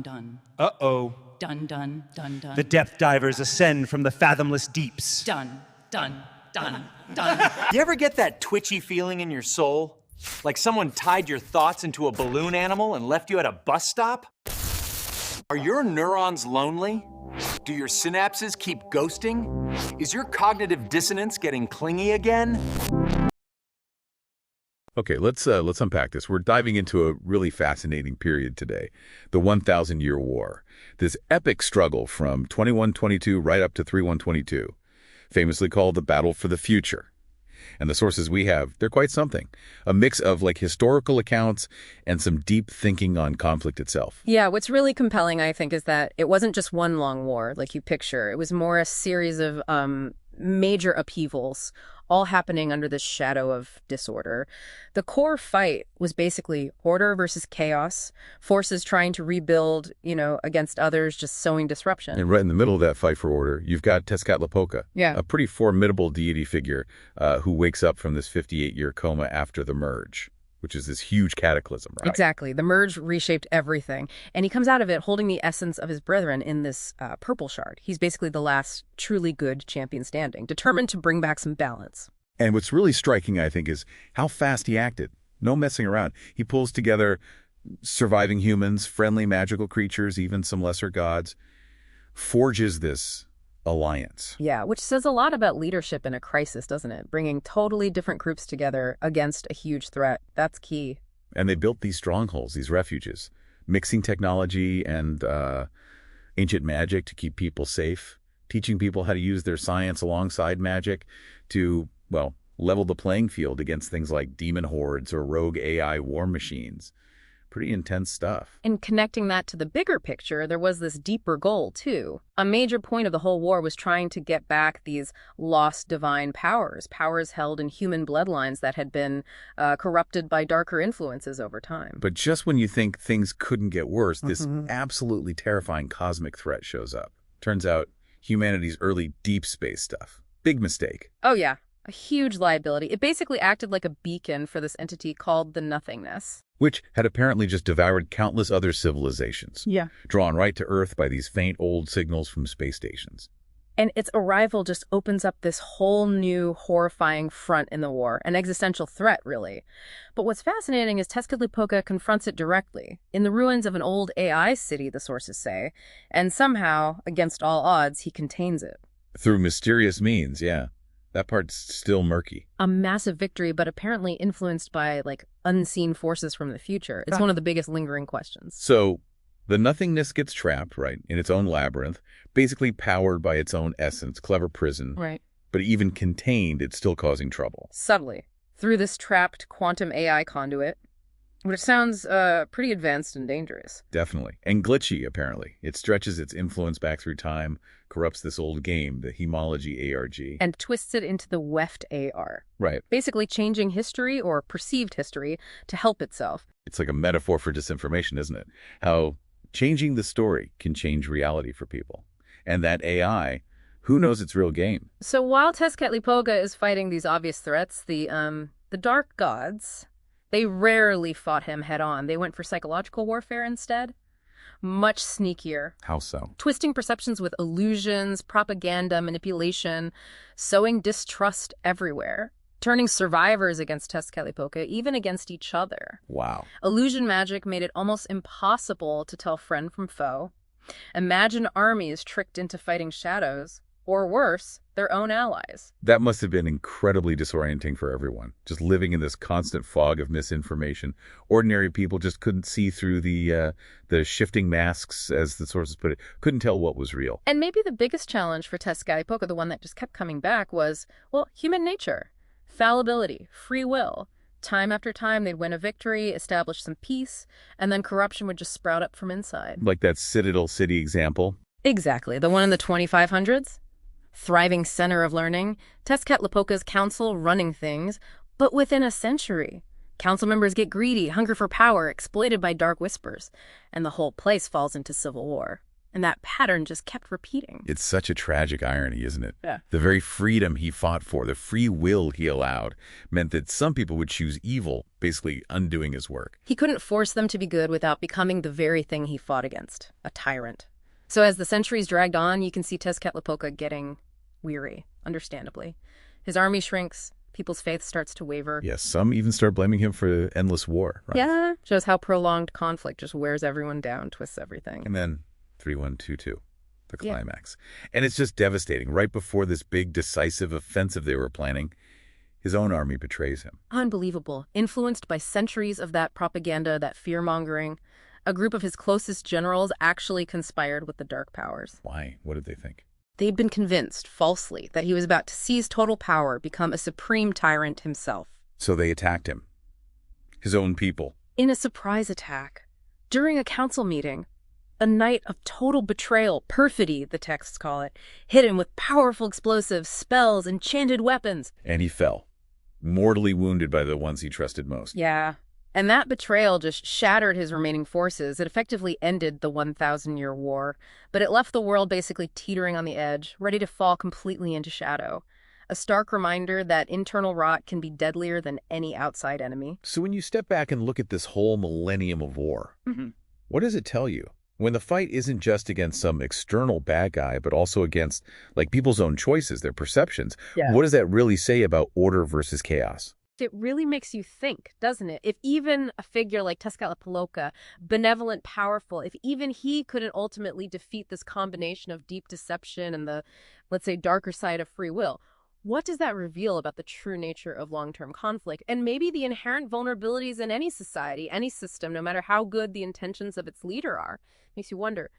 dun. Uh-oh. Dun, dun, dun, dun. The depth divers ascend from the fathomless deeps. Dun, dun, dun, dun. You ever get that twitchy feeling in your soul? Like someone tied your thoughts into a balloon animal and left you at a bus stop? Are your neurons lonely? Do your synapses keep ghosting? Is your cognitive dissonance getting clingy again? Okay, let's unpack this. We're diving into a really fascinating period today, the 1,000-year war. This epic struggle from 2122 right up to 3122, famously called the Battle for the Future. And the sources we have, they're quite something. A mix of historical accounts and some deep thinking on conflict itself. Yeah, what's really compelling, I think, is that it wasn't just one long war like you picture. It was more a series of major upheavals, all happening under this shadow of disorder. The core fight was basically order versus chaos, forces trying to rebuild, against others, just sowing disruption. And right in the middle of that fight for order, you've got Tezcatlipoca, Yeah. a pretty formidable deity figure who wakes up from this 58-year coma after the merge, which is this huge cataclysm, right? Exactly. The merge reshaped everything. And he comes out of it holding the essence of his brethren in this purple shard. He's basically the last truly good champion standing, determined to bring back some balance. And what's really striking, I think, is how fast he acted. No messing around. He pulls together surviving humans, friendly magical creatures, even some lesser gods, forges this alliance. Yeah, which says a lot about leadership in a crisis, doesn't it? Bringing totally different groups together against a huge threat. That's key. And they built these strongholds, these refuges, mixing technology and ancient magic to keep people safe, teaching people how to use their science alongside magic to, level the playing field against things like demon hordes or rogue AI war machines. Pretty intense stuff. And connecting that to the bigger picture, there was this deeper goal, too. A major point of the whole war was trying to get back these lost divine powers held in human bloodlines that had been corrupted by darker influences over time. But just when you think things couldn't get worse, this absolutely terrifying cosmic threat shows up. Turns out humanity's early deep space stuff. Big mistake. Oh, yeah. A huge liability. It basically acted like a beacon for this entity called the Nothingness. Which had apparently just devoured countless other civilizations. Yeah. Drawn right to Earth by these faint old signals from space stations. And its arrival just opens up this whole new horrifying front in the war, an existential threat, really. But what's fascinating is Tezcatlipoca confronts it directly, in the ruins of an old AI city, the sources say, and somehow, against all odds, he contains it. Through mysterious means, yeah. That part's still murky. A massive victory, but apparently influenced by, unseen forces from the future. It's one of the biggest lingering questions. So, the Nothingness gets trapped, right, in its own labyrinth, basically powered by its own essence, clever prison. Right. But even contained, it's still causing trouble. Subtly. Through this trapped quantum AI conduit, which sounds pretty advanced and dangerous. Definitely. And glitchy, apparently. It stretches its influence back through time, corrupts this old game, the Hemology ARG. And twists it into the Weft AR. Right. Basically changing history or perceived history to help itself. It's like a metaphor for disinformation, isn't it? How changing the story can change reality for people. And that AI, who knows its real game? So while Tezcatlipoca is fighting these obvious threats, the dark gods, they rarely fought him head on. They went for psychological warfare instead. Much sneakier. How so? Twisting perceptions with illusions, propaganda, manipulation, sowing distrust everywhere, turning survivors against Tezcatlipoca, even against each other. Wow. Illusion magic made it almost impossible to tell friend from foe. Imagine armies tricked into fighting shadows, or worse, their own allies. That must have been incredibly disorienting for everyone, just living in this constant fog of misinformation. Ordinary people just couldn't see through the shifting masks, as the sources put it, couldn't tell what was real. And maybe the biggest challenge for Tezcatlipoca, the one that just kept coming back, was, human nature, fallibility, free will. Time after time, they'd win a victory, establish some peace, and then corruption would just sprout up from inside. Like that Citadel City example? Exactly. The one in the 2500s? Thriving center of learning, Tezcatlipoca's council running things, but within a century. Council members get greedy, hunger for power, exploited by dark whispers, and the whole place falls into civil war. And that pattern just kept repeating. It's such a tragic irony, isn't it? Yeah. The very freedom he fought for, the free will he allowed, meant that some people would choose evil, basically undoing his work. He couldn't force them to be good without becoming the very thing he fought against, a tyrant. So as the centuries dragged on, you can see Tezcatlipoca getting weary, understandably. His army shrinks, people's faith starts to waver. Yes, some even start blaming him for endless war. Right? Yeah, shows how prolonged conflict just wears everyone down, twists everything. And then 3122, the climax. And it's just devastating. Right before this big decisive offensive they were planning, his own army betrays him. Unbelievable. Influenced by centuries of that propaganda, that fear-mongering, a group of his closest generals actually conspired with the dark powers. Why? What did they think? They'd been convinced, falsely, that he was about to seize total power, become a supreme tyrant himself. So they attacked him. His own people. In a surprise attack. During a council meeting. A night of total betrayal, perfidy, the texts call it, hidden with powerful explosives, spells, enchanted weapons. And he fell, mortally wounded by the ones he trusted most. Yeah. And that betrayal just shattered his remaining forces. It effectively ended the 1,000-year war, but it left the world basically teetering on the edge, ready to fall completely into shadow. A stark reminder that internal rot can be deadlier than any outside enemy. So when you step back and look at this whole millennium of war, what does it tell you? When the fight isn't just against some external bad guy, but also against, like, people's own choices, their perceptions, what does that really say about order versus chaos? It really makes you think, doesn't it? If even a figure like Tezcatlipoca, benevolent, powerful, if even he couldn't ultimately defeat this combination of deep deception and the, let's say, darker side of free will, what does that reveal about the true nature of long-term conflict and maybe the inherent vulnerabilities in any society, any system, no matter how good the intentions of its leader are? Makes you wonder,